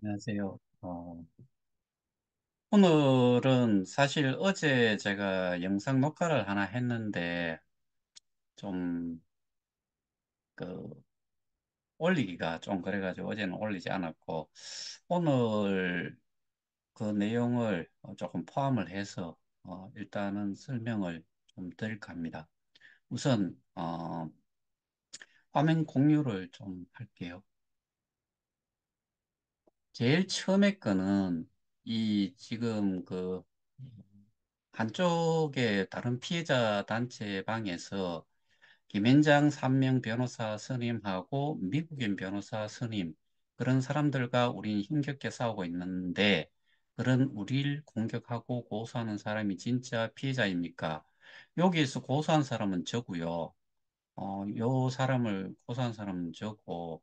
안녕하세요. 오늘은 사실 어제 제가 영상 녹화를 하나 했는데 좀 그 올리기가 좀 그래가지고 어제는 올리지 않았고 오늘 그 내용을 조금 포함을 해서 일단은 설명을 좀 드릴까 합니다. 우선 화면 공유를 좀 할게요. 제일 처음에 거는 이 지금 그 한쪽에 다른 피해자 단체 방에서 김앤장 3명 변호사 선임하고 미국인 변호사 선임 그런 사람들과 우리는 힘겹게 싸우고 있는데 그런 우리를 공격하고 고소하는 사람이 진짜 피해자입니까? 여기에서 고소한 사람은 저고요. 요 사람을 고소한 사람은 저고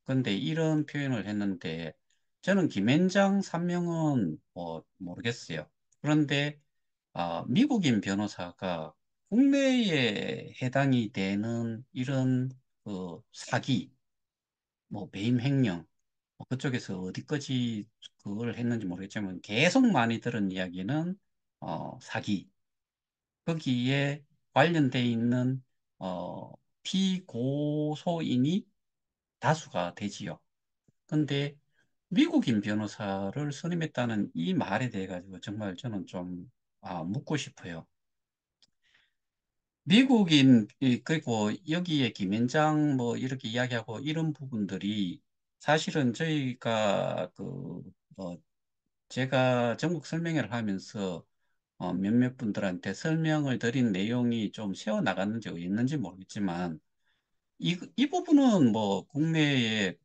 근데 이런 표현을 했는데 저는 김앤장 3명은 뭐 모르겠어요. 그런데 미국인 변호사가 국내에 해당이 되는 이런 그 사기, 뭐 배임 횡령, 뭐 그쪽에서 어디까지 그걸 했는지 모르겠지만 계속 많이 들은 이야기는 사기. 거기에 관련돼 있는 어, 피고소인이 다수가 되지요. 근데 미국인 변호사를 선임했다는 이 말에 대해 가지고 정말 저는 좀 묻고 싶어요. 그리고 여기에 김앤장 뭐 이렇게 이야기하고 이런 부분들이 사실은 저희가 어, 제가 전국 설명회를 하면서 몇몇 분들한테 설명을 드린 내용이 좀 새어 나갔는지 있는지 모르겠지만 이 부분은 뭐 국내의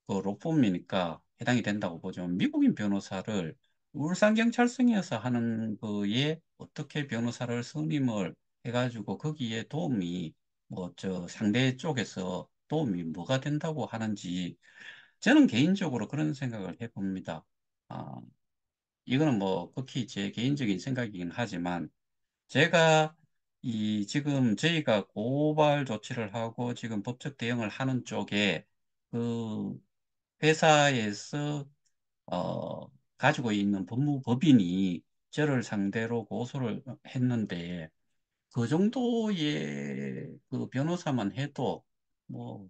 그 로펌이니까 해당이 된다고 보죠. 미국인 변호사를 울산경찰청에서 하는 거에 어떻게 변호사를 선임을 해가지고 거기에 도움이 뭐 저 상대 쪽에서 도움이 뭐가 된다고 하는지 저는 개인적으로 그런 생각을 해봅니다. 아, 이거는 뭐 극히 제 개인적인 생각이긴 하지만 제가 이 지금 저희가 고발 조치를 하고 지금 법적 대응을 하는 쪽에 그 회사에서 가지고 있는 법무법인이 저를 상대로 고소를 했는데 그 정도의 그 변호사만 해도 뭐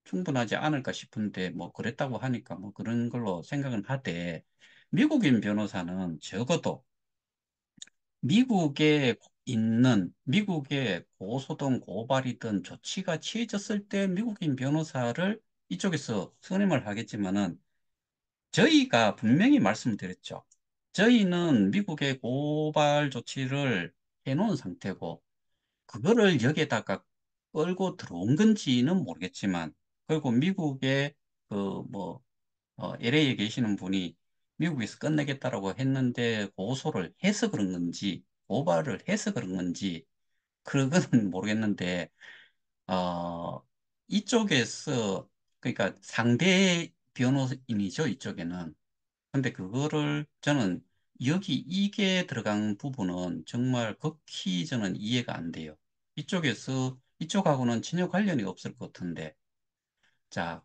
충분하지 않을까 싶은데 뭐 그랬다고 하니까 뭐 그런 걸로 생각은 하되 미국인 변호사는 적어도 미국에 미국의 고소든 고발이든 조치가 취해졌을 때 미국인 변호사를 이쪽에서 선임을 하겠지만은 저희가 분명히 말씀드렸죠. 저희는 미국의 고발 조치를 해놓은 상태고 그거를 여기에다가 끌고 들어온 건지는 모르겠지만 그리고 미국의 그뭐 LA에 계시는 분이 미국에서 끝내겠다라고 했는데 고소를 해서 그런 건지 고발을 해서 그런 건지 그거는 모르겠는데 어, 이쪽에서 그러니까 상대 변호인이죠 이쪽에는 근데 그거를 저는 여기 이게 들어간 부분은 정말 극히 저는 이해가 안 돼요. 이쪽하고는 전혀 관련이 없을 것 같은데 자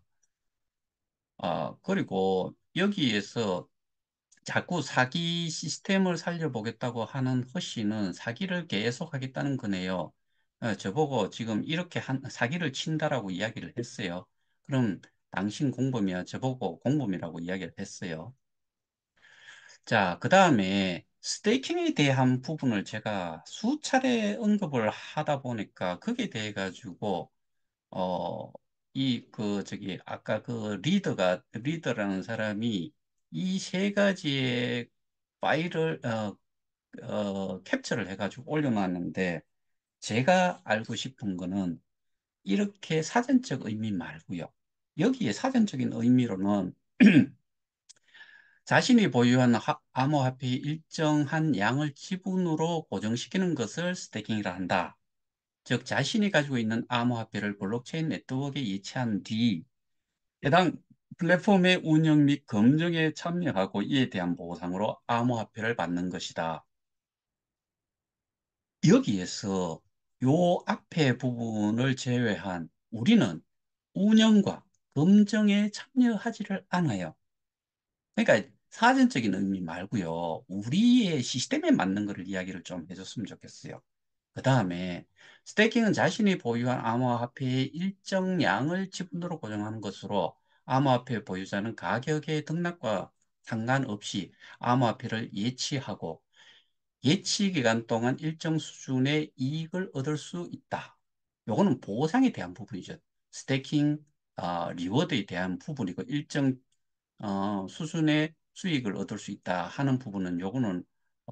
그리고 여기에서 자꾸 사기 시스템을 살려보겠다고 하는 허씨는 사기를 계속하겠다는 거네요. 저보고 지금 이렇게 사기를 친다라고 이야기를 했어요. 그럼 당신 공범이야. 저보고 공범이라고 이야기를 했어요. 자, 그 다음에 스테이킹에 대한 부분을 제가 수차례 언급을 하다 보니까 거기에 대해 가지고 어, 아까 리더라는 사람이 이 세 가지의 파일을, 캡처를 해가지고 올려놨는데, 제가 알고 싶은 거는 이렇게 사전적 의미 말고요. 여기에 사전적인 의미로는 자신이 보유한 암호화폐의 일정한 양을 지분으로 고정시키는 것을 스테이킹이라 한다. 즉, 자신이 가지고 있는 암호화폐를 블록체인 네트워크에 이체한 뒤 해당 플랫폼의 운영 및 검증에 참여하고 이에 대한 보상으로 암호화폐를 받는 것이다. 여기에서 요 앞에 부분을 제외한 우리는 운영과 검증에 참여하지를 않아요. 그러니까 사전적인 의미 말고요. 우리의 시스템에 맞는 거를 이야기를 좀 해줬으면 좋겠어요. 그 다음에 스테이킹은 자신이 보유한 암호화폐의 일정량을 지분으로 고정하는 것으로 암호화폐 보유자는 가격의 등락과 상관없이 암호화폐를 예치하고 예치 기간 동안 일정 수준의 이익을 얻을 수 있다. 요거는 보상에 대한 부분이죠. 스테이킹 리워드에 대한 부분이고 일정 수준의 수익을 얻을 수 있다 하는 부분은 요거는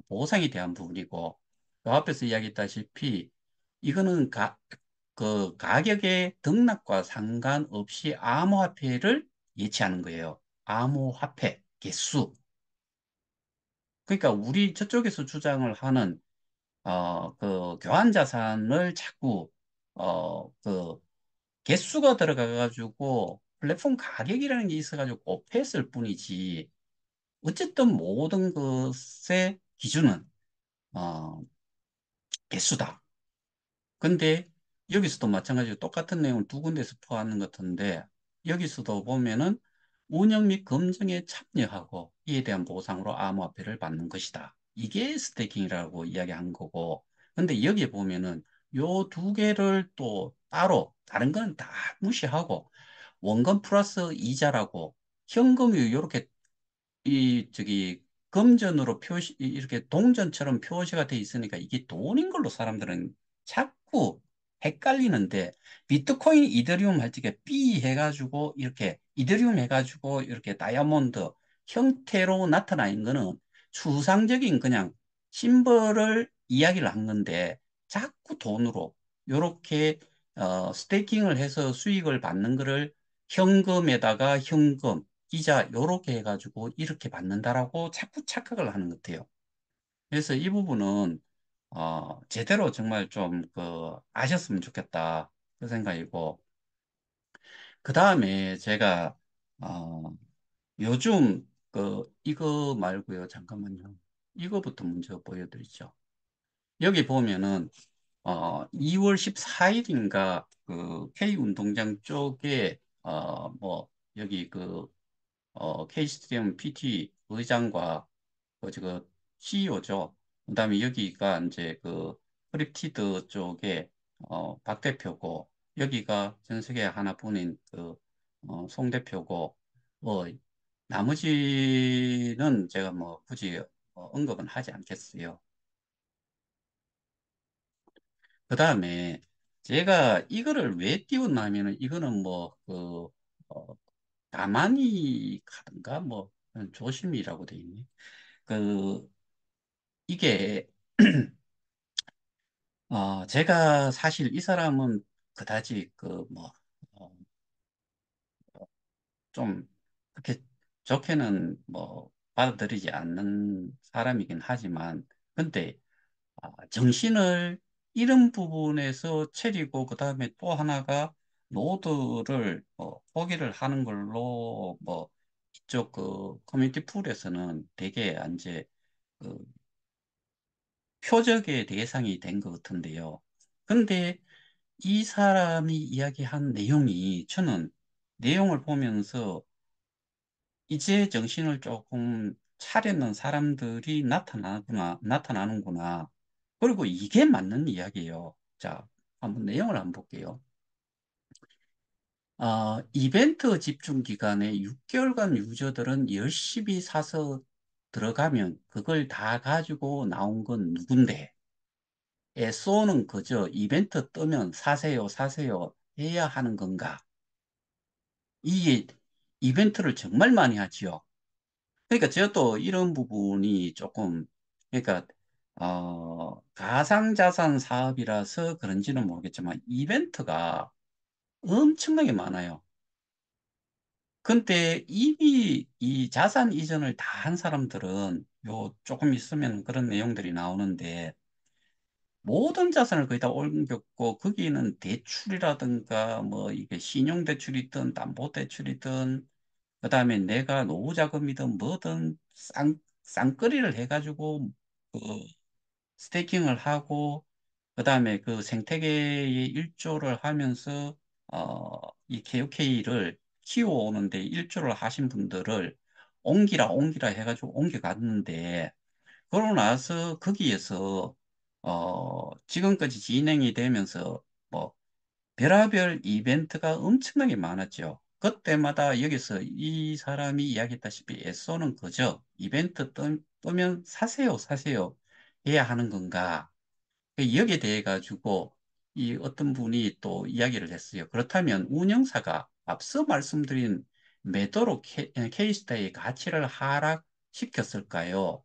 보상에 대한 부분이고 그 앞에서 이야기했다시피 이거는 그 가격의 등락과 상관없이 암호화폐를 예치하는 거예요. 암호화폐 개수. 그러니까 우리 저쪽에서 주장을 하는 그 교환 자산을 자꾸 그 개수가 들어가가지고 플랫폼 가격이라는 게 있어가지고 곱했을 뿐이지 어쨌든 모든 것의 기준은 어, 개수다. 근데 여기서도 마찬가지로 똑같은 내용을 두 군데서 포함하는 것 같은데 여기서도 보면은 운영 및 검증에 참여하고 이에 대한 보상으로 암호화폐를 받는 것이다. 이게 스테이킹이라고 이야기한 거고 근데 여기에 보면은 요 두 개를 또 따로 다른 건 다 무시하고 원금 플러스 이자라고 현금이 이렇게 금전으로 이렇게 동전처럼 표시가 돼 있으니까 이게 돈인 걸로 사람들은 자꾸 헷갈리는데, 비트코인, 이더리움 할 적에 B 해가지고, 이더리움 해가지고, 이렇게 다이아몬드 형태로 나타나는 거는 추상적인 그냥 심벌을 이야기를 한 건데, 자꾸 돈으로, 요렇게, 스테이킹을 해서 수익을 받는 거를 현금에다가 현금, 이자 요렇게 해가지고 이렇게 받는다라고 자꾸 착각을 하는 것 같아요. 그래서 이 부분은 제대로 정말 좀 아셨으면 좋겠다 그 생각이고 그 다음에 제가 어, 요즘 이거 말고요 잠깐만요 이거부터 먼저 보여드리죠. 여기 보면은 2월 14일인가 그 K운동장 쪽에 뭐 여기 KCM PT 의장과 CEO죠. 그다음에 여기가 이제 크립티드 쪽에 박 대표고 여기가 전 세계 하나뿐인 송 대표고 뭐 나머지는 제가 뭐 굳이 언급은 하지 않겠어요. 그다음에 제가 이거를 왜 띄웠냐면은 이거는 어, 가만히 가든가 뭐 조심이라고 돼 있네. 그 이게 제가 사실 이 사람은 그다지 좀 그렇게 좋게는 뭐 받아들이지 않는 사람이긴 하지만 근데 정신을 잃은 부분에서 차리고 그다음에 또 하나가 노드를 포기를 하는 걸로 뭐 이쪽 커뮤니티 풀에서는 되게 이제 그 표적의 대상이 된 것 같은데요. 근데 이 사람이 이야기한 내용이 저는 내용을 보면서 이제 정신을 조금 차리는 사람들이 나타나는구나. 그리고 이게 맞는 이야기예요. 자, 한번 내용을 한번 볼게요. 이벤트 집중 기간에 6개월간 유저들은 열심히 사서 들어가면 그걸 다 가지고 나온 건 누군데? SO는 그저 이벤트 뜨면 사세요, 사세요 해야 하는 건가? 이게 이벤트를 정말 많이 하지요. 그러니까 제가 또 이런 부분이 조금, 그러니까, 가상자산 사업이라서 그런지는 모르겠지만, 이벤트가 엄청나게 많아요. 근데 이미 이 자산 이전을 다 한 사람들은 요 조금 있으면 그런 내용들이 나오는데, 모든 자산을 거의 다 옮겼고 거기는 대출이라든가 뭐 이게 신용대출이든 담보대출이든 그다음에 내가 노후자금이든 뭐든 쌍끌이를 해가지고 그 스테이킹을 하고 그다음에 그 생태계의 일조를 하면서 이 KOK를 키워오는데 일조를 하신 분들을 옮기라 해가지고 옮겨갔는데, 그러고 나서 거기에서, 지금까지 진행이 되면서, 뭐, 별하별 이벤트가 엄청나게 많았죠. 그때마다 여기서 이 사람이 이야기했다시피 에쏘는 그저 이벤트 뜨면 사세요, 사세요 해야 하는 건가? 여기에 대해 가지고 이 어떤 분이 또 이야기를 했어요. 그렇다면 운영사가 앞서 말씀드린 매도로 K스타의 가치를 하락시켰을까요?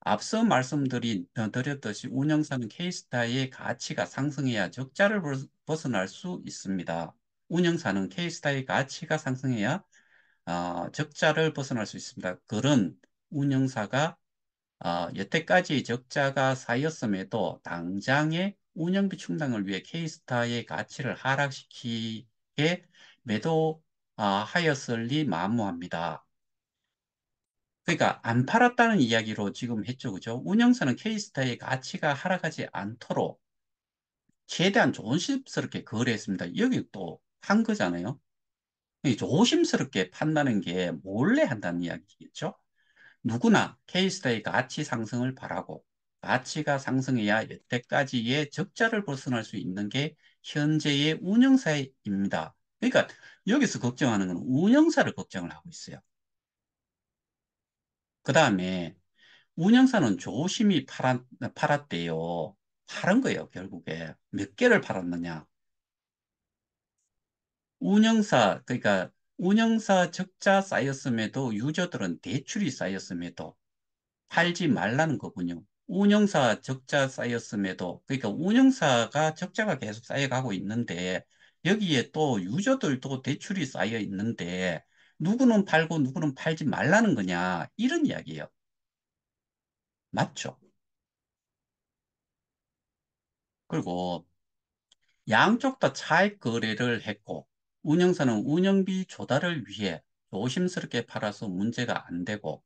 앞서 드렸듯이 운영사는 K스타의 가치가 상승해야 적자를 벗어날 수 있습니다. 운영사는 K스타의 가치가 상승해야 적자를 벗어날 수 있습니다. 그런 운영사가 여태까지 적자가 쌓였음에도 당장의 운영비 충당을 위해 K스타의 가치를 하락시키게 매도하였을리 만무합니다. 그러니까 안 팔았다는 이야기로 지금 했죠, 그죠? 운영사는 K스타의 가치가 하락하지 않도록 최대한 조심스럽게 거래했습니다. 여기 또 한 거잖아요. 이 조심스럽게 판다는 게 몰래 한다는 이야기겠죠? 누구나 K스타의 가치 상승을 바라고 가치가 상승해야 여태까지의 적자를 벗어날 수 있는 게 현재의 운영사입니다. 그러니까 여기서 걱정하는 건 운영사를 걱정을 하고 있어요. 그 다음에 운영사는 조심히 팔았대요. 팔은 거예요, 결국에. 몇 개를 팔았느냐. 그러니까 운영사 적자 쌓였음에도 유저들은 대출이 쌓였음에도 팔지 말라는 거군요. 운영사 적자 쌓였음에도, 그러니까 운영사가 적자가 계속 쌓여가고 있는데, 여기에 또 유저들도 대출이 쌓여 있는데, 누구는 팔고 누구는 팔지 말라는 거냐, 이런 이야기예요. 맞죠? 그리고 양쪽 다 차익 거래를 했고, 운영사는 운영비 조달을 위해 조심스럽게 팔아서 문제가 안 되고,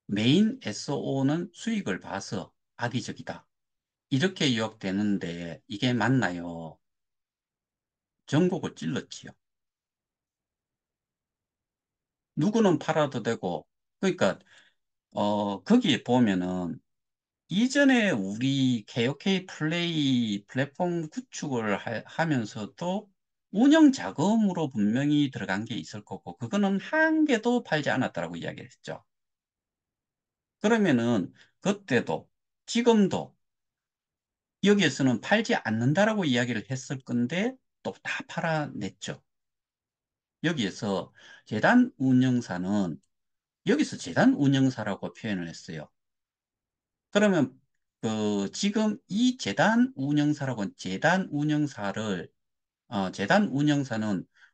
메인 SO는 수익을 봐서 악의적이다. 이렇게 요약되는데 이게 맞나요? 전곡을 찔렀지요. 누구는 팔아도 되고, 그러니까, 거기에 보면은 이전에 우리 KOK 플레이 플랫폼 구축을 하면서도 운영 자금으로 분명히 들어간 게 있을 거고, 그거는 한 개도 팔지 않았다라고 이야기를 했죠. 그러면은 그때도 지금도 여기에서는 팔지 않는다라고 이야기를 했을 건데 또 다 팔아냈죠. 여기에서 재단 운영사는 여기서 재단 운영사라고 표현을 했어요. 그러면 지금 이 재단 운영사는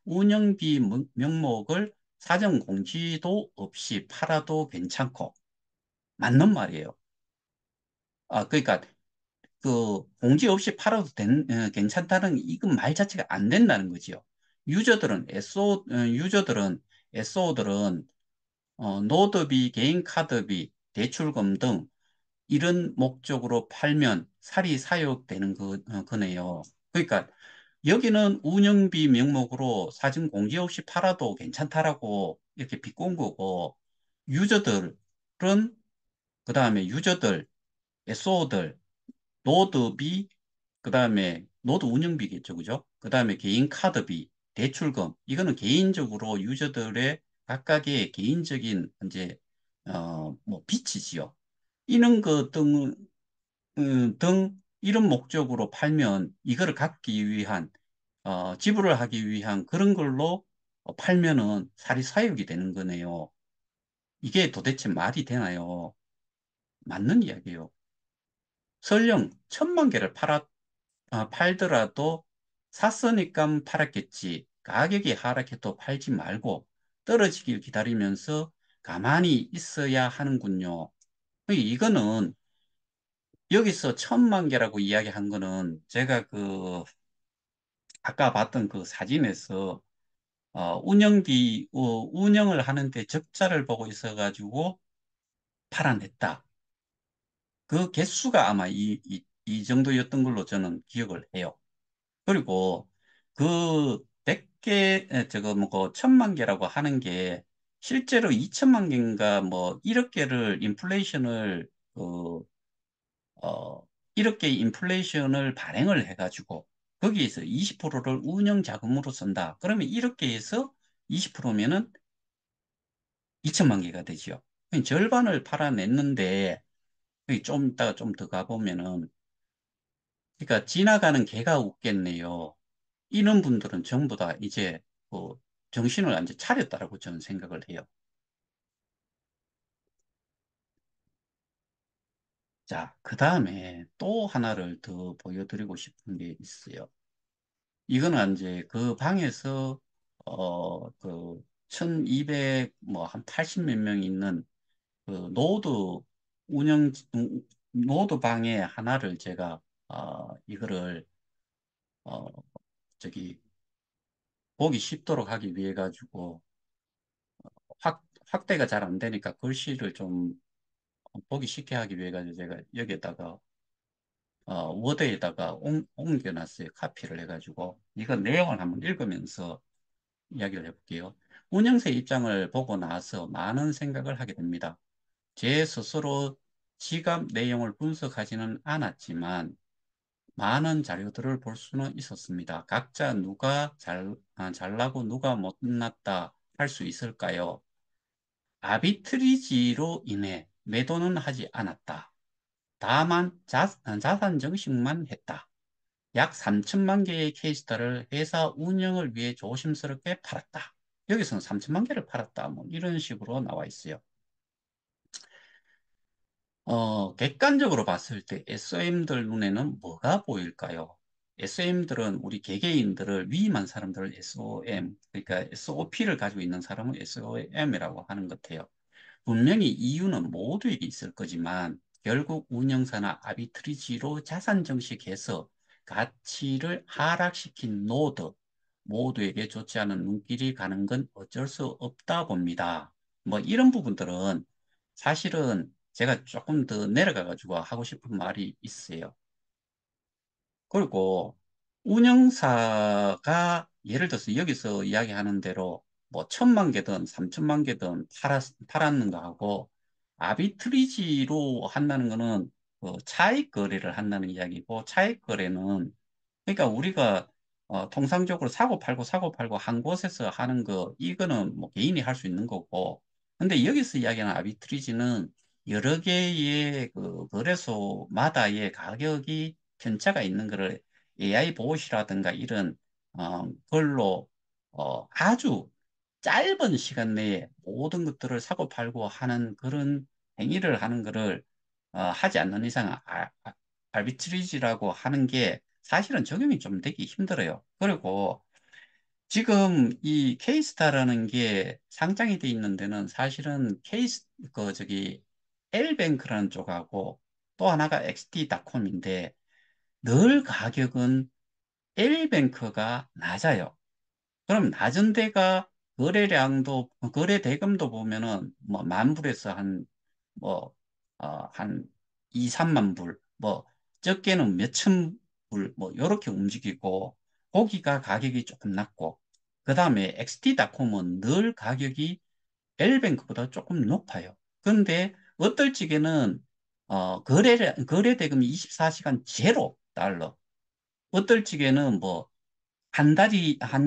운영비 명목을 사전 공지도 없이 팔아도 괜찮고 맞는 말이에요. 그러니까 공지 없이 팔아도 괜찮다는 이건 말 자체가 안 된다는 거지요. SO들은 노드비, 개인 카드비, 대출금 등 이런 목적으로 팔면 살이 사욕되는 거네요. 그러니까 여기는 운영비 명목으로 사진 공지 없이 팔아도 괜찮다라고 이렇게 비꼰 거고, 유저들은, 그 다음에 SO들, 노드비, 그 다음에 노드 운영비겠죠, 그죠? 그 다음에 개인 카드비, 대출금, 이거는 개인적으로 유저들의 각각의 개인적인 이제 뭐 빚이지요. 이런 등 이런 목적으로 팔면 이거를 갚기 위한 지불을 하기 위한 그런 걸로 팔면은 사리사욕이 되는 거네요. 이게 도대체 말이 되나요? 맞는 이야기예요. 설령 1,000만 개를 팔더라도 샀으니까 팔았겠지. 가격이 하락해도 팔지 말고 떨어지길 기다리면서 가만히 있어야 하는군요. 이거는 여기서 1,000만 개라고 이야기한 거는 제가 아까 봤던 그 사진에서 운영을 하는데 적자를 보고 있어가지고 팔아냈다. 그 개수가 아마 이 정도였던 걸로 저는 기억을 해요. 그리고 그 100개, 저거 뭐, 1,000만 개라고 하는 게 실제로 2천만 개인가 뭐 1억 개를 인플레이션을 그, 어, 1억 개의 인플레이션을 발행을 해가지고 거기에서 20%를 운영 자금으로 쓴다. 그러면 1억 개에서 20%면은 2천만 개가 되죠. 절반을 팔아냈는데 여기 좀 이따가 좀 더 가보면은 그러니까 지나가는 개가 웃겠네요. 이런 분들은 전부 다 이제 그 정신을 완전 차렸다라고 저는 생각을 해요. 자, 그 다음에 또 하나를 더 보여드리고 싶은 게 있어요. 이거는 이제 그 방에서, 그, 1200, 뭐, 한 80 몇 명 있는 그 운영, 노드 방의 하나를 제가, 이거를, 어, 저기, 보기 쉽도록 하기 위해 가지고, 확대가 잘 안 되니까 글씨를 좀 보기 쉽게 하기 위해 가지고 제가 여기에다가 워드에다가 옮겨놨어요. 카피를 해가지고. 이거 내용을 한번 읽으면서 이야기를 해볼게요. 운영세 입장을 보고 나서 많은 생각을 하게 됩니다. 제 스스로 지갑 내용을 분석하지는 않았지만 많은 자료들을 볼 수는 있었습니다. 각자 누가 잘나고 누가 못났다 할 수 있을까요? 아비트리지로 인해 매도는 하지 않았다. 다만 자산 증식만 했다. 약 3천만 개의 케이스타를 회사 운영을 위해 조심스럽게 팔았다. 여기서는 3천만 개를 팔았다. 뭐 이런 식으로 나와 있어요. 객관적으로 봤을 때 SOM들 눈에는 뭐가 보일까요? SOM들은 우리 개개인들을 위임한 사람들을 SOM, 그러니까 SOP를 가지고 있는 사람은 SOM이라고 하는 것 같아요. 분명히 이유는 모두에게 있을 거지만 결국 운영사나 아비트리지로 자산 증식해서 가치를 하락시킨 노드 모두에게 좋지 않은 눈길이 가는 건 어쩔 수 없다 봅니다. 뭐 이런 부분들은 사실은 제가 조금 더 내려가 가지고 하고 싶은 말이 있어요. 그리고 운영사가 예를 들어서 여기서 이야기하는 대로 뭐 1,000만 개든 3천만 개든 팔았는가 하고 아비트리지로 한다는 거는 그 차익 거래를 한다는 이야기고 차익 거래는 그러니까 우리가 통상적으로 사고 팔고 한 곳에서 하는 거 이거는 뭐 개인이 할 수 있는 거고 근데 여기서 이야기하는 아비트리지는 여러 개의 그 거래소마다의 가격이 편차가 있는 거를 AI 보호시라든가 이런 걸로 아주 짧은 시간 내에 모든 것들을 사고 팔고 하는 그런 행위를 하는 거를 하지 않는 이상 알비트리지라고 하는 게 사실은 적용이 좀 되기 힘들어요. 그리고 지금 이 K스타라는 게 상장이 돼 있는 데는 사실은 L뱅크라는 쪽하고 또 하나가 XT닷컴인데 늘 가격은 L뱅크가 낮아요. 그럼 낮은 데가 거래 대금도 보면은 뭐 만 불에서 한 2, 3만 불, 뭐 적게는 몇천 불, 뭐 요렇게 움직이고 고기가 가격이 조금 낮고 그다음에 XT닷컴은 늘 가격이 L뱅크보다 조금 높아요. 그런데 어떨 적에는 거래 대금이 24시간 제로 달러, 어떨 적에는 뭐 한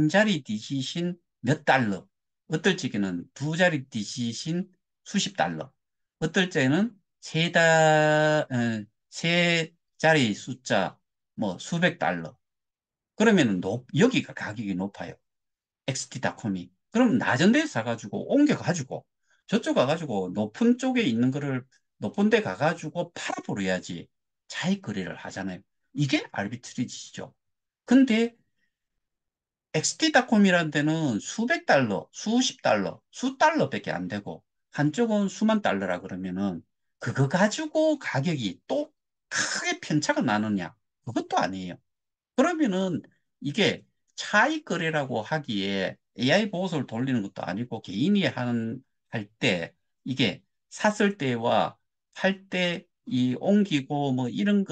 자리 디짓인 몇 달러, 어떨 적에는 두 자리 디짓인 수십 달러, 어떨 때는 세 자리 숫자 뭐 수백 달러. 그러면은 여기가 가격이 높아요. XT닷컴이. 그럼 낮은 데서 사가지고 옮겨가지고 저쪽 가가지고 높은 쪽에 있는 거를 높은 데 가가지고 팔아버려야지 차익 거래를 하잖아요. 이게 아르비트리지죠. 근데 XT닷컴이라는 데는 수백 달러, 수십 달러, 수 달러밖에 안 되고 한쪽은 수만 달러라 그러면은 그거 가지고 가격이 또 크게 편차가 나느냐? 그것도 아니에요. 그러면은 이게 차익 거래라고 하기에 AI 보고서를 돌리는 것도 아니고 개인이 할 때 이게 샀을 때와 팔 때 이 옮기고 뭐 이런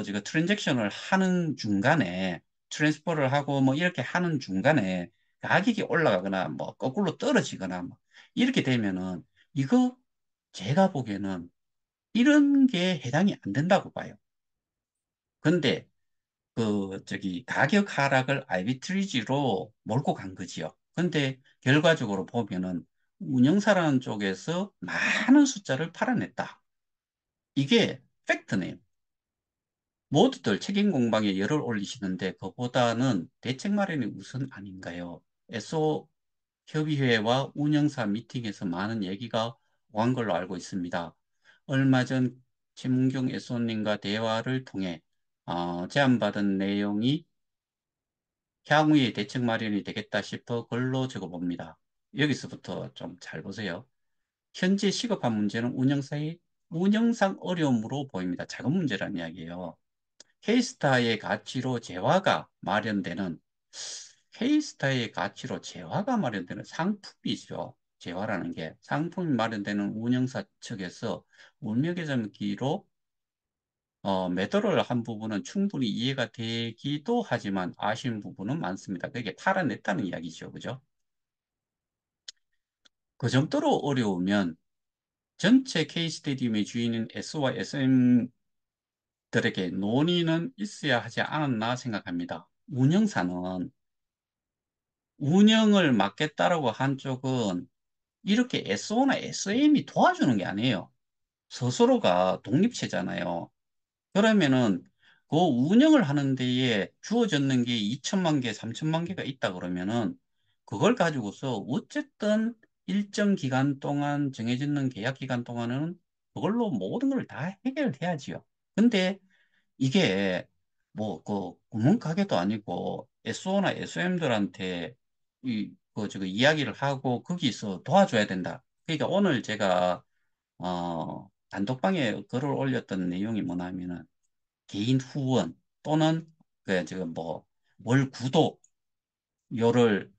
제가 트랜잭션을 하는 중간에 트랜스퍼를 하고 뭐 이렇게 하는 중간에 가격이 올라가거나 뭐 거꾸로 떨어지거나 뭐 이렇게 되면은 이거 제가 보기에는 이런 게 해당이 안 된다고 봐요. 근데 가격 하락을 아비트리지로 몰고 간 거지요. 근데 결과적으로 보면은 운영사라는 쪽에서 많은 숫자를 팔아냈다. 이게 팩트네요. 모두들 책임 공방에 열을 올리시는데 그보다는 대책 마련이 우선 아닌가요? 에소 협의회와 운영사 미팅에서 많은 얘기가 오간 걸로 알고 있습니다. 얼마 전 최문경 애소님과 대화를 통해 제안받은 내용이 향후에 대책 마련이 되겠다 싶어 글로 적어봅니다. 여기서부터 좀 잘 보세요. 현재 시급한 문제는 운영상 어려움으로 보입니다. 작은 문제란 이야기예요. K스타의 가치로 재화가 마련되는 K스타의 가치로 재화가 마련되는 상품이죠. 재화라는 게 상품이 마련되는 운영사 측에서 울며 겨잠기로 매도를 한 부분은 충분히 이해가 되기도 하지만 아쉬운 부분은 많습니다. 그게 팔아냈다는 이야기죠. 그죠? 그 정도로 어려우면 전체 K스테디움의 주인인 S와 SM들에게 논의는 있어야 하지 않았나 생각합니다. 운영사는 운영을 맡겠다라고 한 쪽은 이렇게 SO나 SM이 도와주는 게 아니에요. 스스로가 독립체잖아요. 그러면은 그 운영을 하는 데에 주어졌는 게 2천만 개, 3천만 개가 있다 그러면은 그걸 가지고서 어쨌든 일정 기간 동안 정해지는 계약 기간 동안은 그걸로 모든 걸 다 해결해야지요. 근데 이게 뭐 그 구멍가게도 아니고 SO나 SM들한테 이야기를 하고 거기서 도와줘야 된다. 그러니까 오늘 제가 단톡방에 글을 올렸던 내용이 뭐냐면은 개인 후원 또는 그 지금 월 구독 요를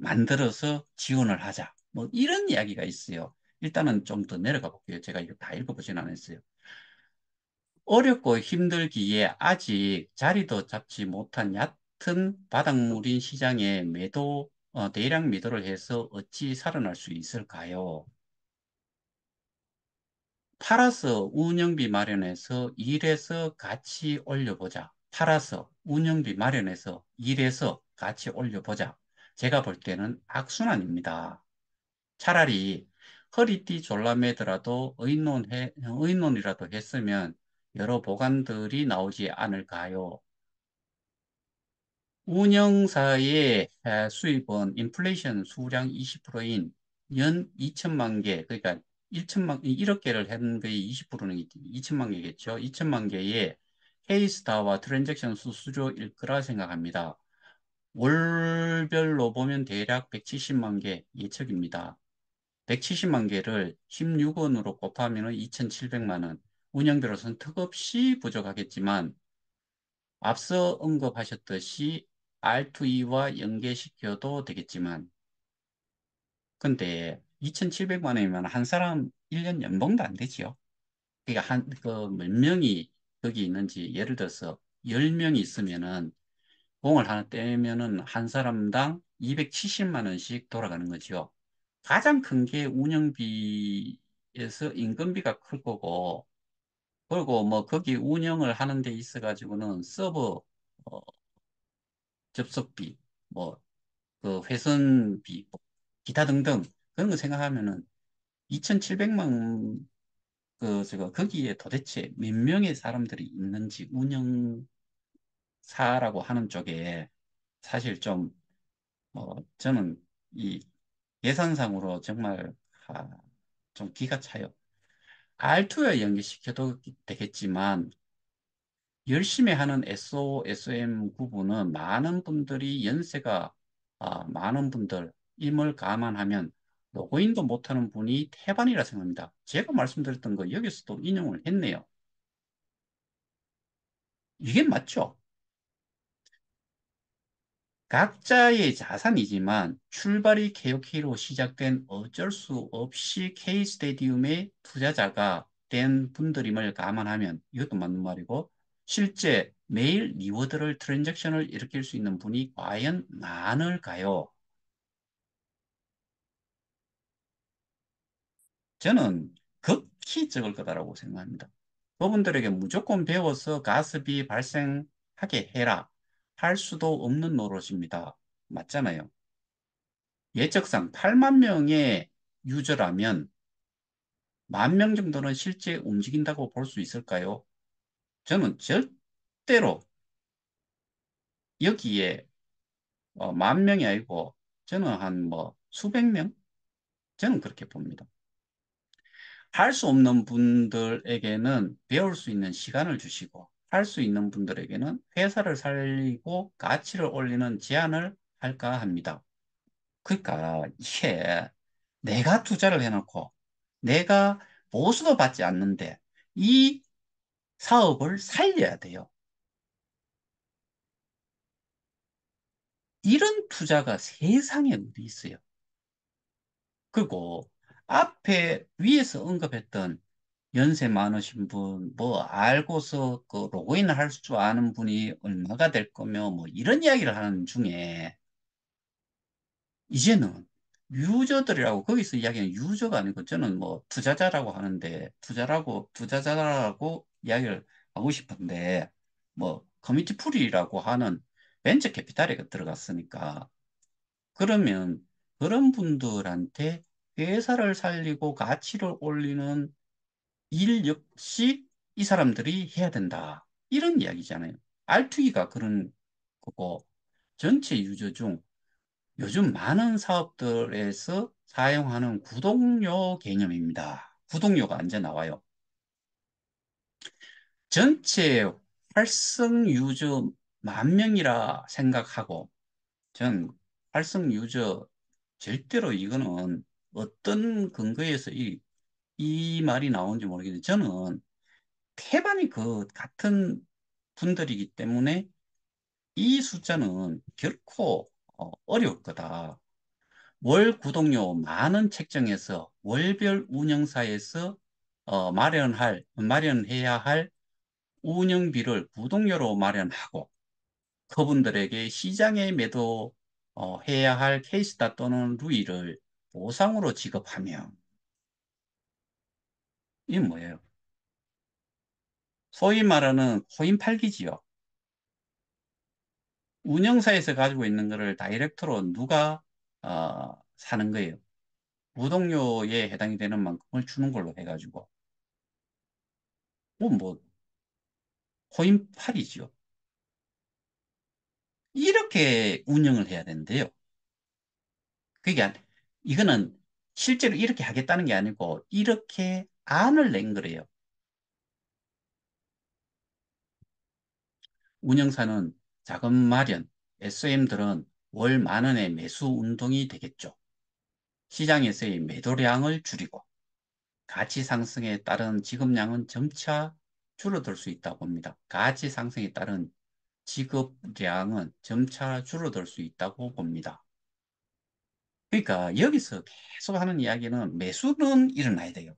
만들어서 지원을 하자. 뭐 이런 이야기가 있어요. 일단은 좀 더 내려가 볼게요. 제가 이거 다 읽어보진 않았어요. 어렵고 힘들기에 아직 자리도 잡지 못한 얕은 바닥물인 시장에 대량 매도를 해서 어찌 살아날 수 있을까요? 팔아서 운영비 마련해서 일해서 같이 올려보자. 팔아서 운영비 마련해서 일해서 같이 올려보자. 제가 볼 때는 악순환입니다. 차라리 허리띠 졸라매더라도 의논이라도 했으면 여러 보관들이 나오지 않을까요? 운영사의 수입은 인플레이션 수량 20%인 연 2천만 개, 그러니까 1억 개를 했는 거의 20%는 2천만 개겠죠. 2천만 개의 K스타와 트랜잭션 수수료일 거라 생각합니다. 월별로 보면 대략 170만 개 예측입니다. 170만 개를 16원으로 곱하면 2,700만 원. 운영비로서는 턱없이 부족하겠지만 앞서 언급하셨듯이 R2E와 연계시켜도 되겠지만 근데 2,700만 원이면 한 사람 1년 연봉도 안 되지요. 그러니까 몇 명이 거기 있는지 예를 들어서 10명이 있으면은 공을 하나 떼면은 한 사람당 270만 원씩 돌아가는 거죠. 가장 큰 게 운영비에서 인건비가 클 거고 그리고 뭐 거기 운영을 하는 데 있어 가지고는 서버 어, 접속비 뭐 회선비 뭐 기타 등등 그런 거 생각하면은 2,700만 거기에 도대체 몇 명의 사람들이 있는지 운영사라고 하는 쪽에 사실 저는 이 예산상으로 정말 좀 기가 차요. R2에 연계시켜도 되겠지만 열심히 하는 SO, SM 부분은 많은 분들이 많은 분들 임을 감안하면 로그인도 못하는 분이 태반이라 생각합니다. 제가 말씀드렸던 거 여기서도 인용을 했네요. 이게 맞죠? 각자의 자산이지만 출발이 KOK로 시작된 어쩔 수 없이 K스테디움의 투자자가 된 분들임을 감안하면 이것도 맞는 말이고 실제 매일 리워드를 트랜잭션을 일으킬 수 있는 분이 과연 많을까요? 저는 극히 적을 거다라고 생각합니다. 그분들에게 무조건 배워서 가습이 발생하게 해라 할 수도 없는 노릇입니다. 맞잖아요. 예측상 8만 명의 유저라면 1만 명 정도는 실제 움직인다고 볼 수 있을까요? 저는 절대로 여기에 1만 명이 아니고 저는 한 뭐 수백 명? 저는 그렇게 봅니다. 할 수 없는 분들에게는 배울 수 있는 시간을 주시고, 할 수 있는 분들에게는 회사를 살리고 가치를 올리는 제안을 할까 합니다. 그러니까 이게 내가 투자를 해놓고 내가 보수도 받지 않는데 이 사업을 살려야 돼요. 이런 투자가 세상에 어디 있어요. 그리고 앞에 위에서 언급했던 연세 많으신 분, 뭐 알고서 그 로그인을 할 줄 아는 분이 얼마가 될 거며 뭐 이런 이야기를 하는 중에 이제는 유저들이라고 거기서 이야기하는 유저가 아니고 저는 뭐 투자자라고 하는데 투자자라고 이야기를 하고 싶은데 뭐 커뮤니티 풀이라고 하는 벤처 캐피탈에 들어갔으니까 그러면 그런 분들한테 회사를 살리고 가치를 올리는 일 역시 이 사람들이 해야 된다. 이런 이야기잖아요. R2E가 그런 거고 전체 유저 중 요즘 많은 사업들에서 사용하는 구독료 개념입니다. 구독료가 언제 나와요? 전체 활성 유저 1만 명이라 생각하고 전 활성 유저 절대로 이거는 어떤 근거에서 이 말이 나오는지 모르겠는데 저는 태반이 그 같은 분들이기 때문에 이 숫자는 결코 어려울 거다. 월 구독료 만원 책정해서 월별 운영사에서 마련해야 할 운영비를 구독료로 마련하고 그분들에게 시장에 매도 해야 할 케이스다 또는 루이를 보상으로 지급하며 이게 뭐예요? 소위 말하는 코인 팔기지요. 운영사에서 가지고 있는 거를 다이렉트로 누가 사는 거예요. 구독료에 해당이 되는 만큼을 주는 걸로 해가지고 뭐 코인팔이지요. 이렇게 운영을 해야 되는데요. 그게 이거는 실제로 이렇게 하겠다는 게 아니고 이렇게 안을 낸 거래요. 운영사는 자금 마련, SM들은 월 10,000원의 매수 운동이 되겠죠. 시장에서의 매도량을 줄이고 가치 상승에 따른 지급량은 점차 줄어들 수 있다고 봅니다. 가치 상승에 따른 지급량은 점차 줄어들 수 있다고 봅니다. 그러니까 여기서 계속 하는 이야기는 매수는 일어나야 돼요.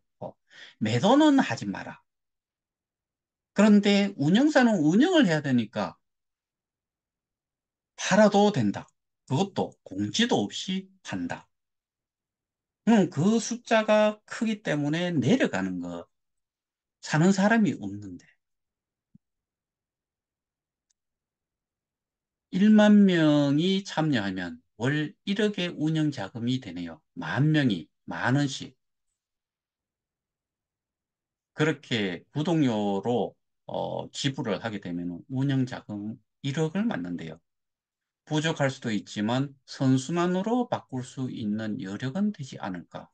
매도는 하지 마라. 그런데 운영사는 운영을 해야 되니까 팔아도 된다. 그것도 공지도 없이 판다. 그 숫자가 크기 때문에 내려가는 거. 사는 사람이 없는데. 1만 명이 참여하면 월 1억의 운영 자금이 되네요. 1만 명이 10,000원씩. 그렇게 구독료로 지불을 하게 되면 운영 자금 1억을 맞는데요. 부족할 수도 있지만 선순환으로 바꿀 수 있는 여력은 되지 않을까.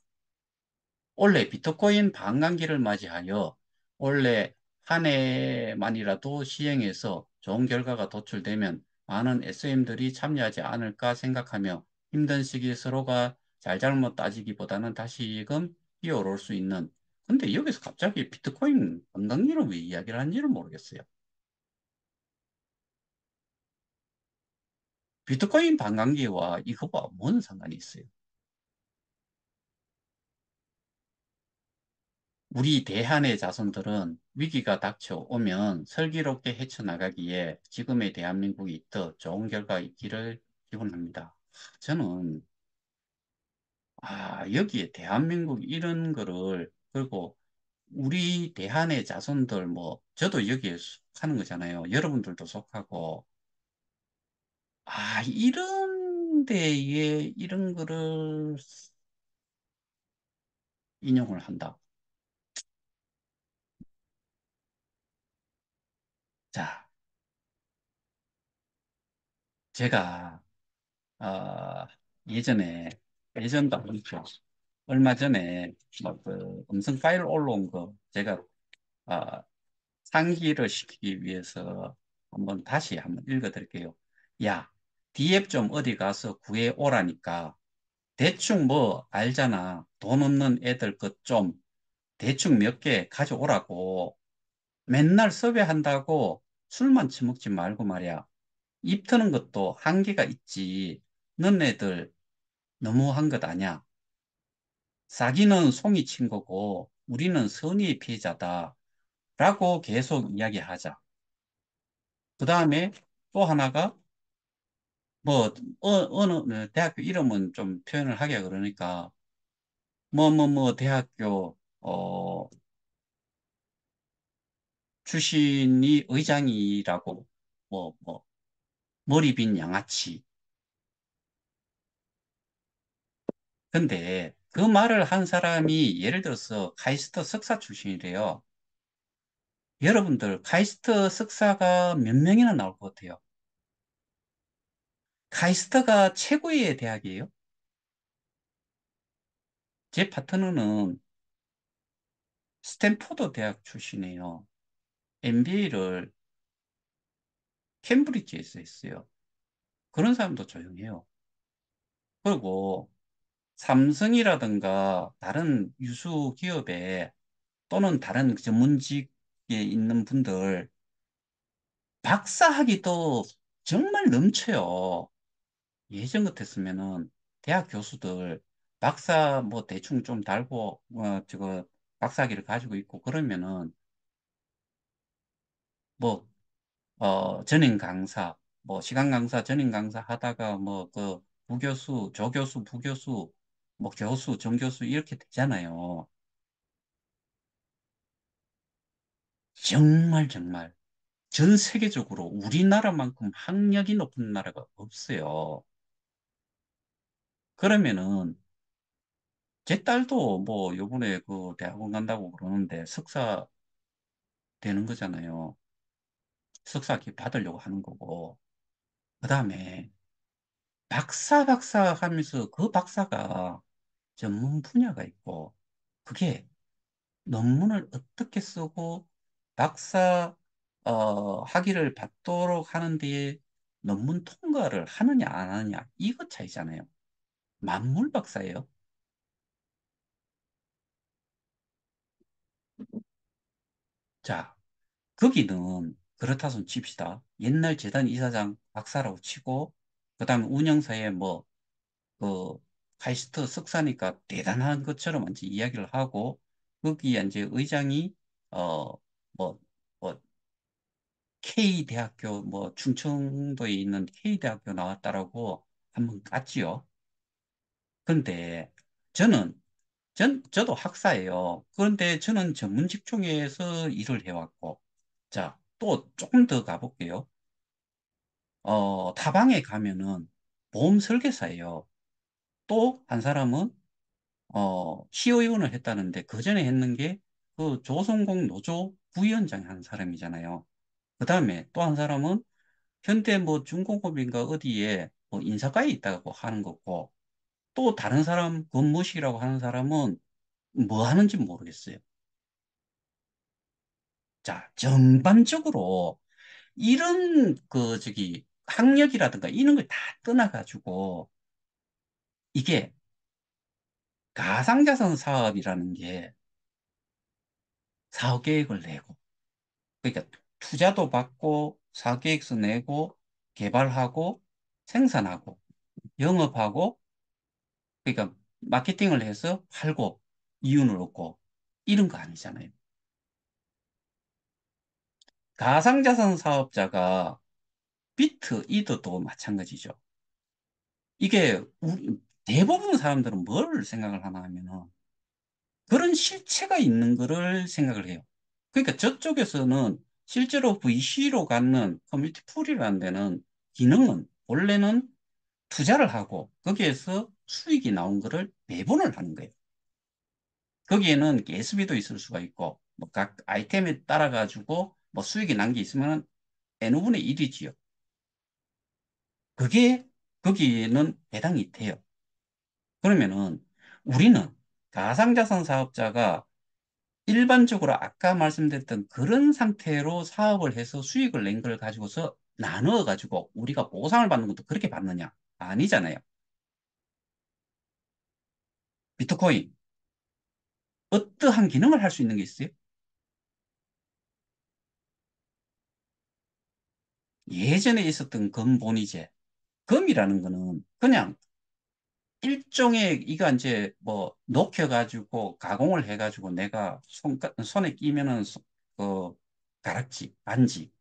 올해 비트코인 반감기를 맞이하여 올해 한 해만이라도 시행해서 좋은 결과가 도출되면 많은 SM들이 참여하지 않을까 생각하며 힘든 시기에 서로가 잘잘못 따지기보다는 다시금 뛰어오를 수 있는 근데 여기서 갑자기 비트코인 반감기를 왜 이야기를 하는지를 모르겠어요. 비트코인 반감기와 이거와 뭔 상관이 있어요? 우리 대한의 자손들은 위기가 닥쳐오면 슬기롭게 헤쳐나가기에 지금의 대한민국이 더 좋은 결과 있기를 기원합니다. 저는 여기에 대한민국 이런 거를, 그리고 우리 대한의 자손들, 뭐, 저도 여기에 속하는 거잖아요. 여러분들도 속하고, 이런 데에 이런 거를 인용을 한다. 자, 제가, 아, 예전에, 예전도 아니죠. 얼마 전에, 그, 음성 파일 올라온 거, 제가, 아, 상기를 시키기 위해서 다시 한번 읽어드릴게요. 야, 디앱 좀 어디 가서 구해 오라니까. 대충 뭐 알잖아. 돈 없는 애들 것 좀 대충 몇 개 가져오라고. 맨날 섭외한다고 술만 처먹지 말고 말이야. 입 트는 것도 한계가 있지. 너네들 너무한 것 아냐. 사기는 송이 친 거고 우리는 선의의 피해자다. 라고 계속 이야기하자. 그 다음에 또 하나가 뭐 어느 대학교 이름은 좀 표현을 하기가 그러니까 대학교 출신이 의장이라고 머리 빈 양아치. 근데 그 말을 한 사람이 예를 들어서 카이스트 석사 출신이래요. 여러분들 카이스트 석사가 몇 명이나 나올 것 같아요? 카이스트가 최고의 대학이에요. 제 파트너는 스탠포드 대학 출신이에요. MBA를 캠브리지에서 했어요. 그런 사람도 조용해요. 그리고 삼성이라든가 다른 유수 기업에 또는 다른 전문직에 있는 분들 박사학위도 정말 넘쳐요. 예전 같았으면은 대학 교수들 박사 뭐 대충 좀 달고 박사학위를 가지고 있고 그러면은 뭐 전임 강사 시간 강사 전임 강사 하다가 뭐 그 부교수 조교수 부교수 뭐 교수 정교수 이렇게 되잖아요. 정말 정말 전 세계적으로 우리나라만큼 학력이 높은 나라가 없어요. 그러면은 제 딸도 뭐 요번에 그 대학원 간다고 그러는데 석사 되는 거잖아요. 석사학위 받으려고 하는 거고. 그다음에 박사 하면서 그 박사가 전문 분야가 있고 그게 논문을 어떻게 쓰고 박사 학위를 받도록 하는 데에 논문 통과를 하느냐 안 하느냐 이것 차이잖아요. 만물 박사예요. 자, 거기는 그렇다 손 칩시다. 옛날 재단 이사장 박사라고 치고 그다음에 운영사에 그 카이스트 석사니까 대단한 것처럼 이제 이야기를 하고 거기에 이제 의장이 어 뭐 뭐 K대학교 충청도에 있는 K대학교 나왔다라고 한번 깠지요. 근데 저는 저도 학사예요. 그런데 저는 전문 직종에서 일을 해왔고 자, 또 조금 더 가볼게요. 타방에 가면은 보험 설계사예요. 또 한 사람은 시의원을 했다는데 그 전에 했는 게 그 조선공 노조 부위원장 한 사람이잖아요. 그 다음에 또 한 사람은 현대 중공업인가 어디에 인사과에 있다고 하는 거고 또 다른 사람 권모식이라고 하는 사람은 뭐 하는지 모르겠어요. 자, 전반적으로 이런 학력이라든가 이런 걸 다 떠나가지고 이게 가상자산 사업이라는 게 사업 계획을 내고 그러니까 투자도 받고 사업 계획서 내고 개발하고 생산하고 영업하고 그러니까 마케팅을 해서 팔고 이윤을 얻고 이런 거 아니잖아요. 가상자산 사업자가 비트, 이더도 마찬가지죠. 이게 대부분 사람들은 뭘 생각을 하나 하면은 그런 실체가 있는 거를 생각을 해요. 그러니까 저쪽에서는 실제로 VC로 갖는 커뮤니티 풀이라는 데는 기능은 원래는 투자를 하고 거기에서 수익이 나온 거를 배분을 하는 거예요. 거기에는 가스비도 있을 수가 있고 뭐 각 아이템에 따라 가지고 뭐 수익이 난 게 있으면 n분의 1이지요. 그게 거기에는 해당이 돼요. 그러면은 우리는 가상자산 사업자가 일반적으로 아까 말씀드렸던 그런 상태로 사업을 해서 수익을 낸 걸 가지고서 나누어 가지고 우리가 보상을 받는 것도 그렇게 받느냐? 아니잖아요. 비트코인 어떠한 기능을 할 수 있는 게 있어요? 예전에 있었던 금본위제, 금이라는 거는 그냥 일종의 이거 이제 뭐 녹여가지고 가공을 해가지고 내가 손에 끼면은 그 가락지, 반지,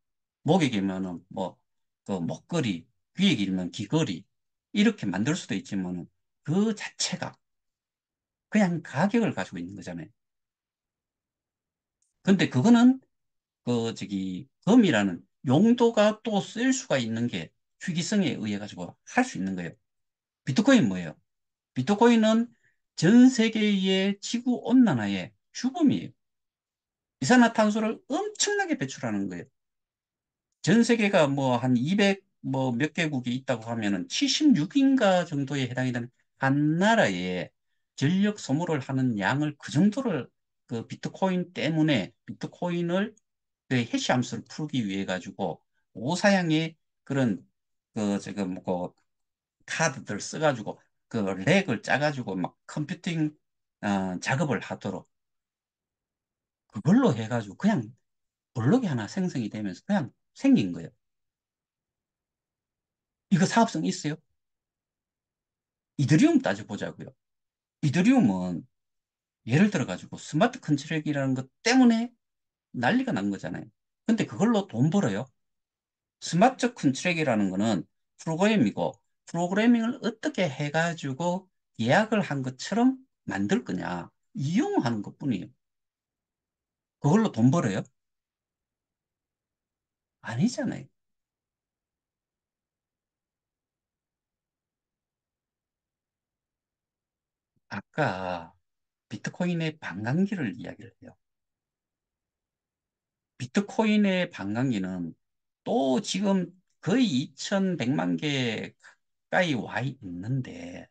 목에 끼면은 뭐 그 목걸이, 귀에 끼면 귀걸이 이렇게 만들 수도 있지만은 그 자체가 그냥 가격을 가지고 있는 거잖아요. 근데 그거는 그 저기 금이라는 용도가 또 쓸 수가 있는 게 희귀성에 의해 가지고 할 수 있는 거예요. 비트코인 뭐예요? 비트코인은 전 세계의 지구 온난화의 죽음이에요. 이산화탄소를 엄청나게 배출하는 거예요. 전 세계가 뭐 한 200 뭐 몇 개국이 있다고 하면은 76인가 정도에 해당이 되는 한 나라의 전력 소모를 하는 양을 그 정도를 그 비트코인 때문에 비트코인을 그 해시 함수를 풀기 위해 가지고 오사양의 그런 그 지금 뭐 카드들 써가지고 그 렉을 짜가지고 막 컴퓨팅 작업을 하도록 그걸로 해가지고 그냥 블록이 하나 생성이 되면서 그냥 생긴 거예요. 이거 사업성 있어요? 이더리움 따져보자고요. 이더리움은 예를 들어가지고 스마트 컨트랙이라는 것 때문에 난리가 난 거잖아요. 근데 그걸로 돈 벌어요. 스마트 컨트랙이라는 거는 프로그램이고 프로그래밍을 어떻게 해가지고 예약을 한 것처럼 만들 거냐 이용하는 것뿐이에요. 그걸로 돈 벌어요? 아니잖아요. 아까 비트코인의 반감기를 이야기를 해요. 비트코인의 반감기는 또 지금 거의 2100만 개 가까이 와 있는데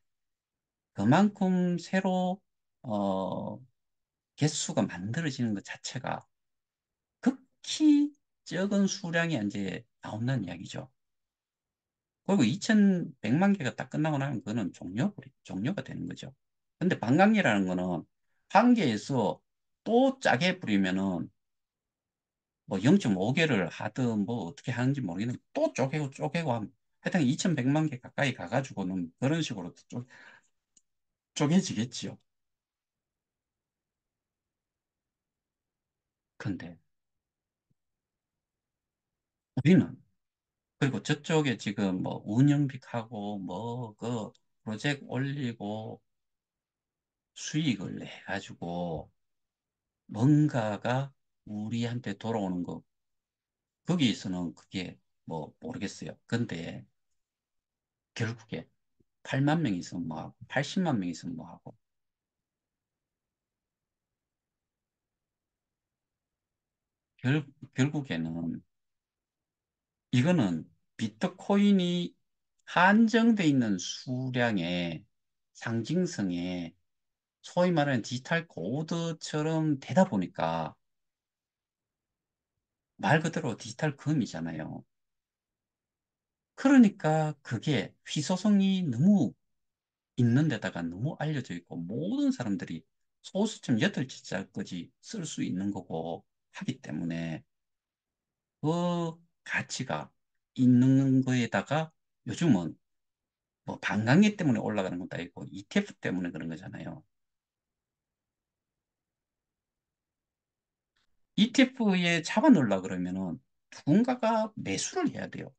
그만큼 새로 어, 개수가 만들어지는 것 자체가 극히 적은 수량이 이제 나온다는 이야기죠. 그리고 2100만 개가 딱 끝나고 나면 그거는 종료가 되는 거죠. 근데 반감기라는 거는 한 개에서 또 짜게 부리면은 뭐 0.5개를 하든 뭐 어떻게 하는지 모르겠는데 또 쪼개고 하면 하여튼 2100만 개 가까이 가가지고는 그런 식으로 쪼개지겠지요. 근데 우리는 그리고 저쪽에 지금 뭐 운영비하고 뭐 그 프로젝트 올리고 수익을 내 가지고 뭔가가 우리한테 돌아오는 거 거기에서는 그게 뭐 모르겠어요. 근데 결국에 8만 명 있으면 뭐하고 80만 명 있으면 뭐하고 결, 결국에는 이거는 비트코인이 한정돼 있는 수량의 상징성에 소위 말하는 디지털 고드처럼 되다 보니까 말 그대로 디지털 금이잖아요. 그러니까 그게 희소성이 너무 있는 데다가 너무 알려져 있고 모든 사람들이 소수점 8글자까지 쓸 수 있는 거고 하기 때문에 그 가치가 있는 거에다가 요즘은 뭐 반감기 때문에 올라가는 것도 아니고 ETF 때문에 그런 거잖아요. ETF에 잡아넣으려 그러면은 누군가가 매수를 해야 돼요.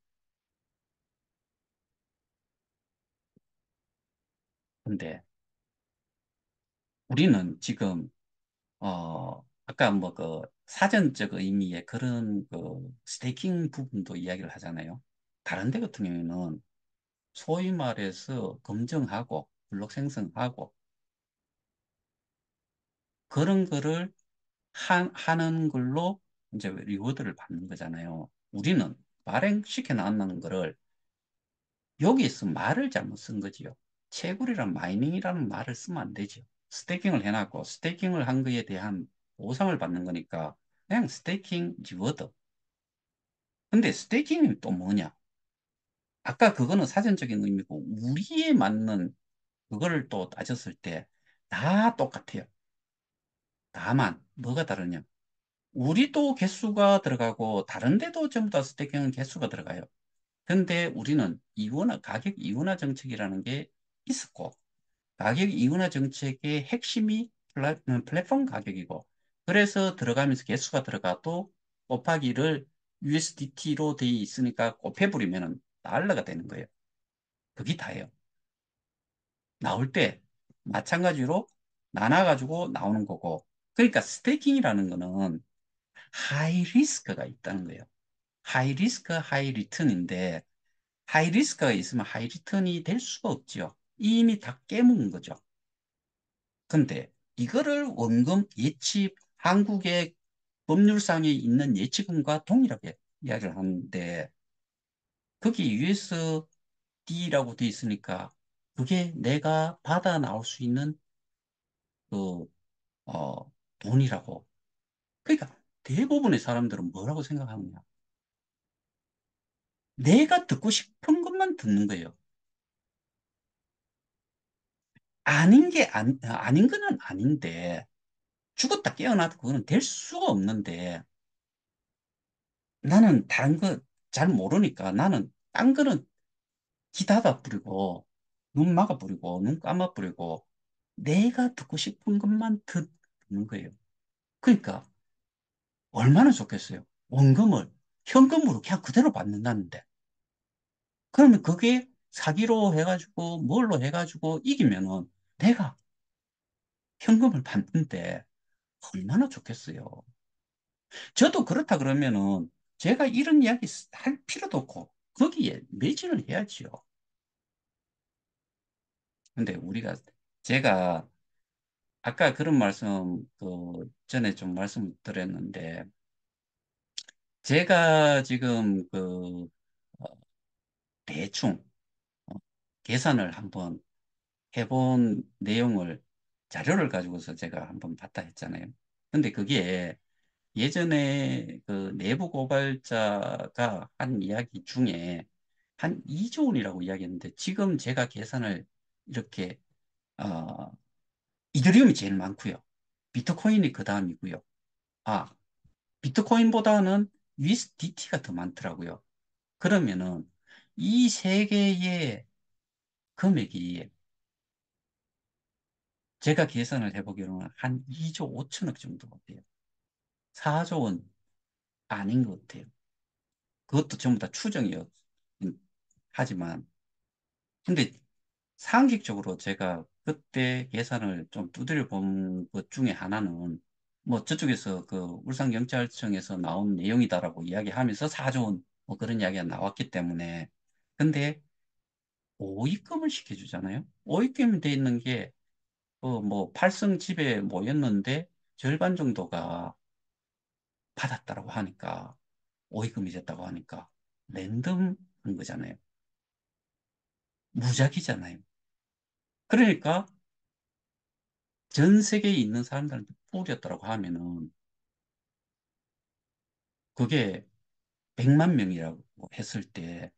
근데 우리는 지금 아까 뭐 그 사전적 의미의 그런 그 스테이킹 부분도 이야기를 하잖아요. 다른 데 같은 경우에는 소위 말해서 검증하고 블록 생성하고 그런 거를 하는 걸로 이제 리워드를 받는 거잖아요. 우리는 발행시켜 나가는 거를 여기에서 말을 잘못 쓴 거지요. 채굴이란 마이닝이라는 말을 쓰면 안 되죠. 스테이킹을 해놨고 스테이킹을 한 거에 대한 보상을 받는 거니까 그냥 스테이킹 리워드. 근데 스테이킹이 또 뭐냐? 아까 그거는 사전적인 의미고 우리에 맞는 그거를 또 따졌을 때 다 똑같아요. 다만 뭐가 다르냐? 우리도 개수가 들어가고 다른 데도 전부 다 스테이킹은 개수가 들어가요. 근데 우리는 이원화, 가격 이원화 정책이라는 게 있었고 가격 이원화 정책의 핵심이 플랫폼 가격이고 그래서 들어가면서 개수가 들어가도 곱하기를 USDT로 돼 있으니까 곱해버리면 달러가 되는 거예요. 그게 다예요. 나올 때 마찬가지로 나눠가지고 나오는 거고 그러니까 스테이킹이라는 거는 하이 리스크가 있다는 거예요. 하이 리스크, 하이 리턴인데 하이 리스크가 있으면 하이 리턴이 될 수가 없죠. 이미 다 깨먹은 거죠. 근데 이거를 원금 예치, 한국의 법률상에 있는 예치금과 동일하게 이야기를 하는데 거기 USD라고 돼 있으니까 그게 내가 받아 나올 수 있는 그, 돈이라고. 그러니까 대부분의 사람들은 뭐라고 생각하느냐. 내가 듣고 싶은 것만 듣는 거예요. 아닌 거는 아닌데, 죽었다 깨어나도 그거는 될 수가 없는데, 나는 다른 거 잘 모르니까 나는 딴 거는 귀 닫아 뿌리고, 눈 막아 뿌리고, 눈 감아 뿌리고, 내가 듣고 싶은 것만 듣는 거예요. 그러니까, 얼마나 좋겠어요. 원금을 현금으로 그냥 그대로 받는다는데. 그러면 그게 사기로 해가지고, 뭘로 해가지고 이기면은 내가 현금을 받는데 얼마나 좋겠어요. 저도 그렇다 그러면은 제가 이런 이야기 할 필요도 없고 거기에 매진을 해야지요. 근데 제가 아까 그런 말씀 그 전에 좀 말씀드렸는데 제가 지금 어, 대충 계산을 한번 해본 내용을 자료를 가지고서 제가 한번 봤다 했잖아요. 근데 그게 예전에 그 내부 고발자가 한 이야기 중에 한 2조 원이라고 이야기했는데 지금 제가 계산을 이렇게 어, 이더리움이 제일 많고요. 비트코인이 그 다음이고요. 아, 비트코인보다는 USDT가 더 많더라고요. 그러면은 이 세 개의 금액이 제가 계산을 해보기로는 한 2조 5천억 정도 돼요. 4조 원 아닌 것 같아요. 그것도 전부 다 추정이요. 하지만 근데 상식적으로 제가 그때 계산을 좀 두드려 본 것 중에 하나는 뭐 저쪽에서 그 울산경찰청에서 나온 내용이다라고 이야기하면서 4조 원 뭐 그런 이야기가 나왔기 때문에 근데 오입금을 시켜주잖아요. 오입금이 돼 있는 게 뭐 팔성 집에 모였는데 절반 정도가 받았다라고 하니까 오입금이 됐다고 하니까 랜덤한 거잖아요. 무작위잖아요. 그러니까 전 세계에 있는 사람들한테 뿌렸다고 하면은 그게 100만 명이라고 했을 때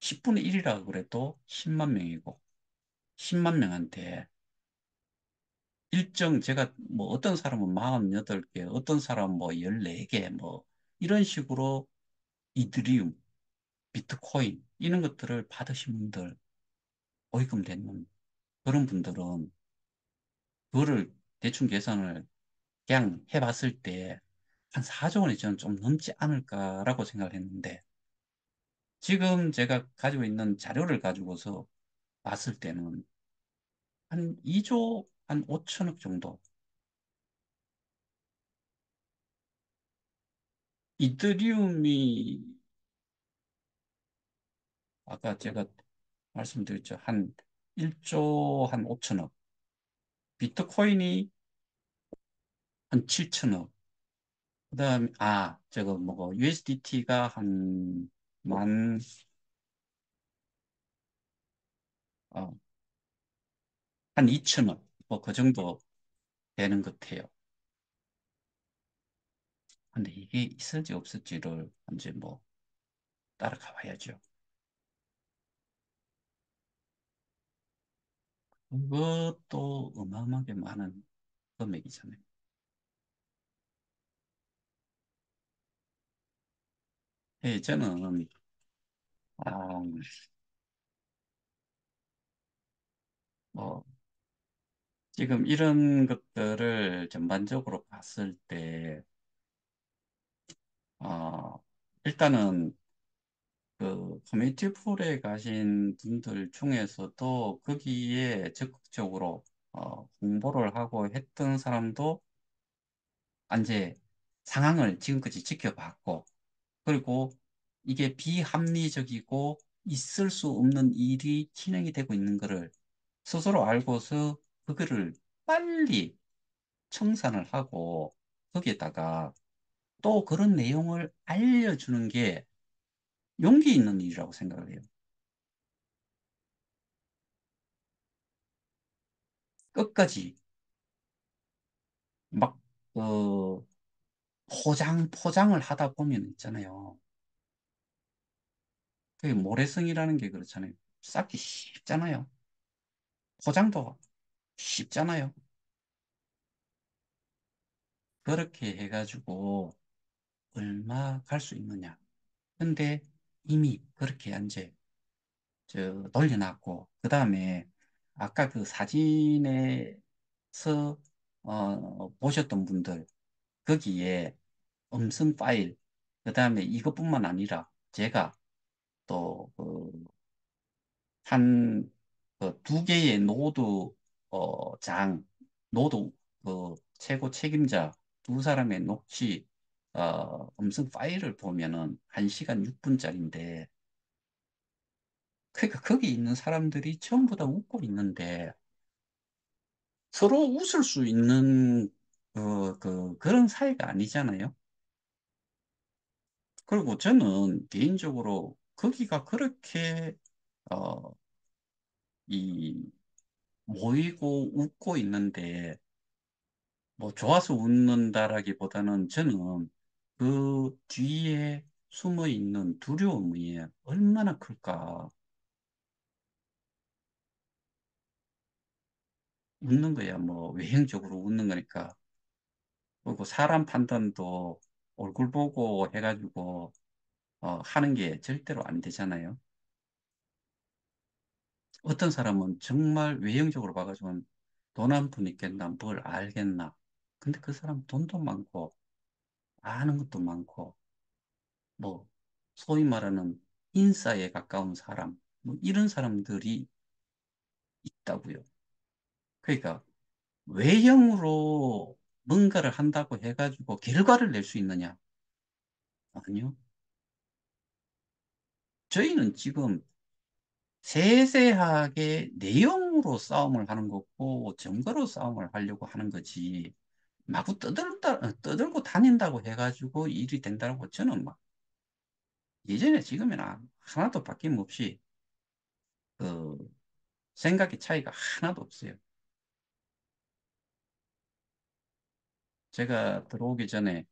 10분의 1이라고 그래도 10만 명이고 10만 명한테 일정 제가 뭐 어떤 사람은 48개, 어떤 사람은 뭐 14개 뭐 이런 식으로 이더리움, 비트코인 이런 것들을 받으신 분들 보입금 되는 그런 분들은 그거를 대충 계산을 그냥 해봤을 때 한 4조 원이 저는 좀 넘지 않을까라고 생각을 했는데 지금 제가 가지고 있는 자료를 가지고서 봤을 때는 한 2조 한 5천억 정도. 이더리움이 아까 제가 말씀드렸죠. 한 1조 한 5천억. 비트코인이 한 7천억. 그다음에 저거 뭐고 USDT가 만 어, 한 2천억 뭐 그 정도 되는 것 같아요. 근데 이게 있을지 없을지를 이제 뭐 따라가 봐야죠. 그것도 어마어마하게 많은 금액이잖아요. 예, 저는 아, 뭐 지금 이런 것들을 전반적으로 봤을 때 어, 일단은 그 커뮤니티 폴에 가신 분들 중에서도 거기에 적극적으로 홍보를 하고 했던 사람도 이제 상황을 지금까지 지켜봤고, 그리고 이게 비합리적이고 있을 수 없는 일이 진행이 되고 있는 것을 스스로 알고서 그거를 빨리 청산을 하고 거기에다가 또 그런 내용을 알려주는 게 용기 있는 일이라고 생각을 해요. 끝까지 막, 포장을 하다 보면 있잖아요. 그게 모래성이라는 게 그렇잖아요. 쌓기 쉽잖아요. 포장도 쉽잖아요. 그렇게 해가지고 얼마 갈 수 있느냐. 근데 이미 그렇게 이제 돌려놨고, 그 다음에 아까 그 사진에서 보셨던 분들, 거기에 음성 파일, 그 다음에 이것뿐만 아니라 제가 또그 한, 그 두 개의 노드, 그 최고 책임자 두 사람의 녹취, 음성 파일을 보면은 1시간 6분짜리인데, 그러니까 거기 있는 사람들이 전부 다 웃고 있는데, 서로 웃을 수 있는, 그런 사이가 아니잖아요. 그리고 저는 개인적으로 거기가 그렇게, 어, 이, 모이고 웃고 있는데, 뭐 좋아서 웃는다라기보다는 저는 그 뒤에 숨어 있는 두려움이 얼마나 클까. 웃는 거야 뭐 외형적으로 웃는 거니까. 그리고 사람 판단도 얼굴 보고 해가지고 하는 게 절대로 안 되잖아요. 어떤 사람은 정말 외형적으로 봐가지고 돈 한 푼 있겠나 뭘 알겠나. 근데 그 사람 돈도 많고 아는 것도 많고 뭐 소위 말하는 인싸에 가까운 사람 뭐 이런 사람들이 있다고요. 그러니까 외형으로 뭔가를 한다고 해가지고 결과를 낼 수 있느냐? 아니요. 저희는 지금 세세하게 내용으로 싸움을 하는 거고 증거로 싸움을 하려고 하는 거지. 마구 떠들고 다닌다고 해가지고 일이 된다고 저는 막 예전에 지금이나 하나도 바뀜없이 그 생각의 차이가 하나도 없어요. 제가 들어오기 전에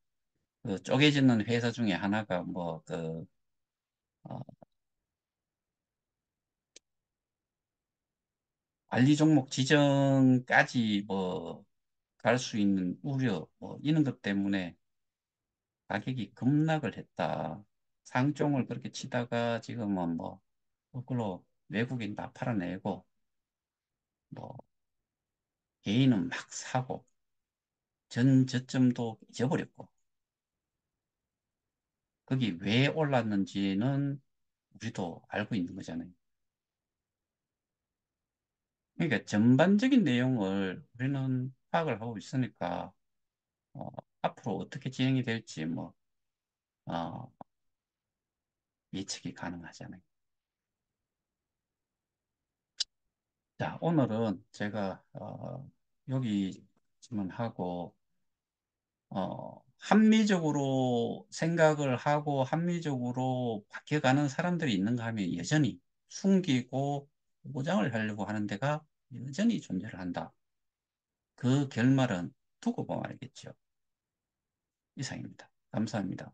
그 쪼개지는 회사 중에 하나가 어, 관리 종목 지정까지 뭐 갈 수 있는 우려 뭐 이런 것 때문에 가격이 급락을 했다. 상종을 그렇게 치다가 지금은 뭐 거꾸로 외국인 다 팔아내고 뭐 개인은 막 사고 전 저점도 잊어버렸고 거기 왜 올랐는지는 우리도 알고 있는 거잖아요. 그러니까 전반적인 내용을 우리는 파악을 하고 있으니까 어, 앞으로 어떻게 진행이 될지 뭐 어, 예측이 가능하잖아요. 자, 오늘은 제가 여기만 하고 합리적으로 생각을 하고 합리적으로 바뀌어가는 사람들이 있는가 하면 여전히 숨기고 보장을 하려고 하는 데가 여전히 존재를 한다. 그 결말은 두고 보면 알겠죠. 이상입니다. 감사합니다.